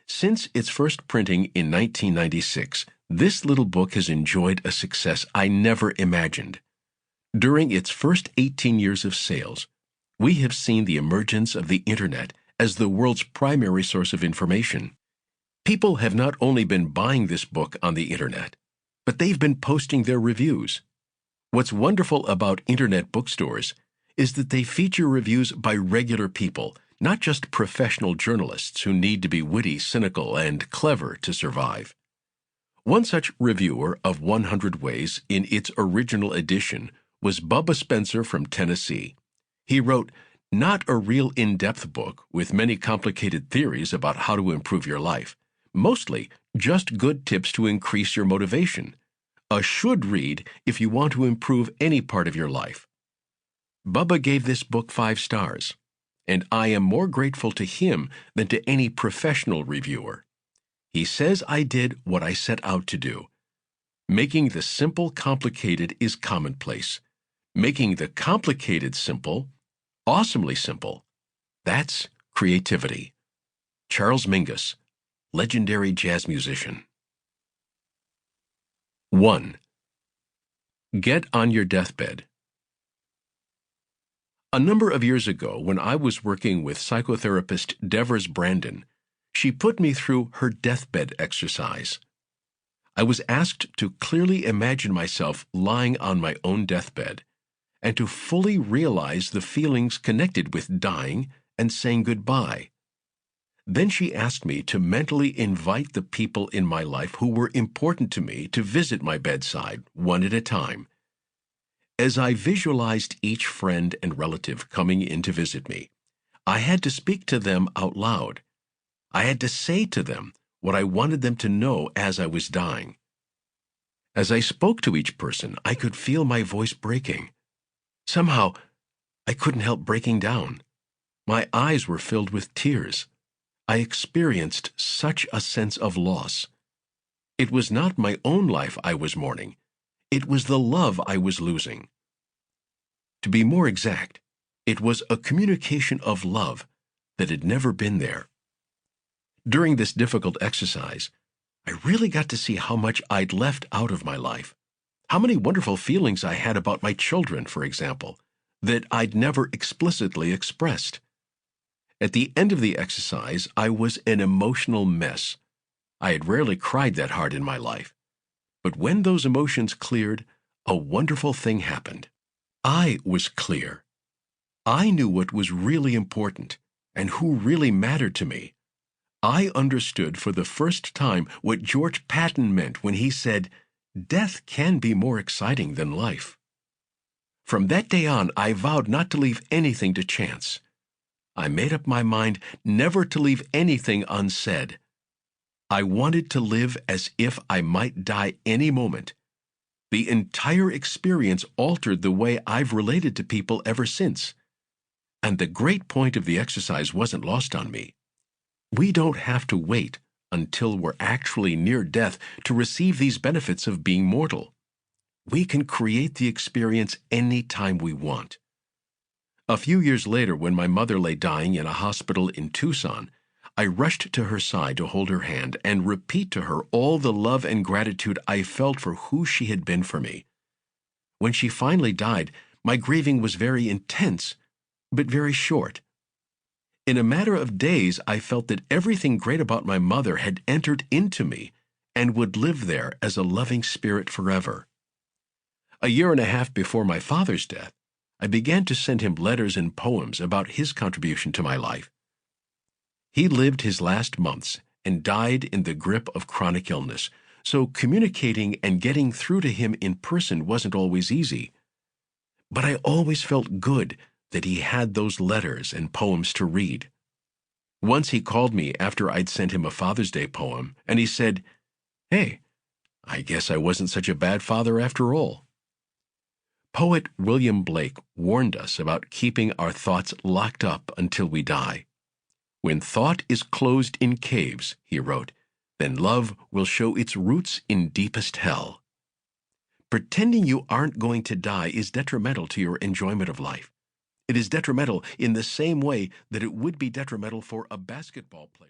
Since its first printing in 1996, this little book has enjoyed a success I never imagined. During its first 18 years of sales, we have seen the emergence of the Internet as the world's primary source of information. People have not only been buying this book on the Internet, but they've been posting their reviews. What's wonderful about Internet bookstores is that they feature reviews by regular people, not just professional journalists who need to be witty, cynical, and clever to survive. One such reviewer of 100 Ways in its original edition was Bubba Spencer from Tennessee. He wrote, "Not a real in-depth book with many complicated theories about how to improve your life. Mostly just good tips to increase your motivation. A should read if you want to improve any part of your life." Bubba gave this book 5 stars, and I am more grateful to him than to any professional reviewer. He says I did what I set out to do. Making the simple complicated is commonplace. Making the complicated simple, awesomely simple, that's creativity. Charles Mingus, legendary jazz musician. 1. Get on your deathbed. A number of years ago, when I was working with psychotherapist Devers Brandon, she put me through her deathbed exercise. I was asked to clearly imagine myself lying on my own deathbed and to fully realize the feelings connected with dying and saying goodbye. Then she asked me to mentally invite the people in my life who were important to me to visit my bedside, one at a time. As I visualized each friend and relative coming in to visit me, I had to speak to them out loud. I had to say to them what I wanted them to know as I was dying. As I spoke to each person, I could feel my voice breaking. Somehow, I couldn't help breaking down. My eyes were filled with tears. I experienced such a sense of loss. It was not my own life I was mourning. It was the love I was losing. To be more exact, it was a communication of love that had never been there. During this difficult exercise, I really got to see how much I'd left out of my life. How many wonderful feelings I had about my children, for example, that I'd never explicitly expressed. At the end of the exercise, I was an emotional mess. I had rarely cried that hard in my life. But when those emotions cleared, a wonderful thing happened. I was clear. I knew what was really important and who really mattered to me. I understood for the first time what George Patton meant when he said, "Death can be more exciting than life." From that day on, I vowed not to leave anything to chance. I made up my mind never to leave anything unsaid. I wanted to live as if I might die any moment. The entire experience altered the way I've related to people ever since. And the great point of the exercise wasn't lost on me. We don't have to wait until we're actually near death to receive these benefits of being mortal. We can create the experience any time we want. A few years later, when my mother lay dying in a hospital in Tucson, I rushed to her side to hold her hand and repeat to her all the love and gratitude I felt for who she had been for me. When she finally died, my grieving was very intense, but very short. In a matter of days, I felt that everything great about my mother had entered into me and would live there as a loving spirit forever. A year and a half before my father's death, I began to send him letters and poems about his contribution to my life. He lived his last months and died in the grip of chronic illness, so communicating and getting through to him in person wasn't always easy. But I always felt good that he had those letters and poems to read. Once he called me after I'd sent him a Father's Day poem, and he said, "Hey, I guess I wasn't such a bad father after all." Poet William Blake warned us about keeping our thoughts locked up until we die. "When thought is closed in caves," he wrote, "then love will show its roots in deepest hell." Pretending you aren't going to die is detrimental to your enjoyment of life. It is detrimental in the same way that it would be detrimental for a basketball player.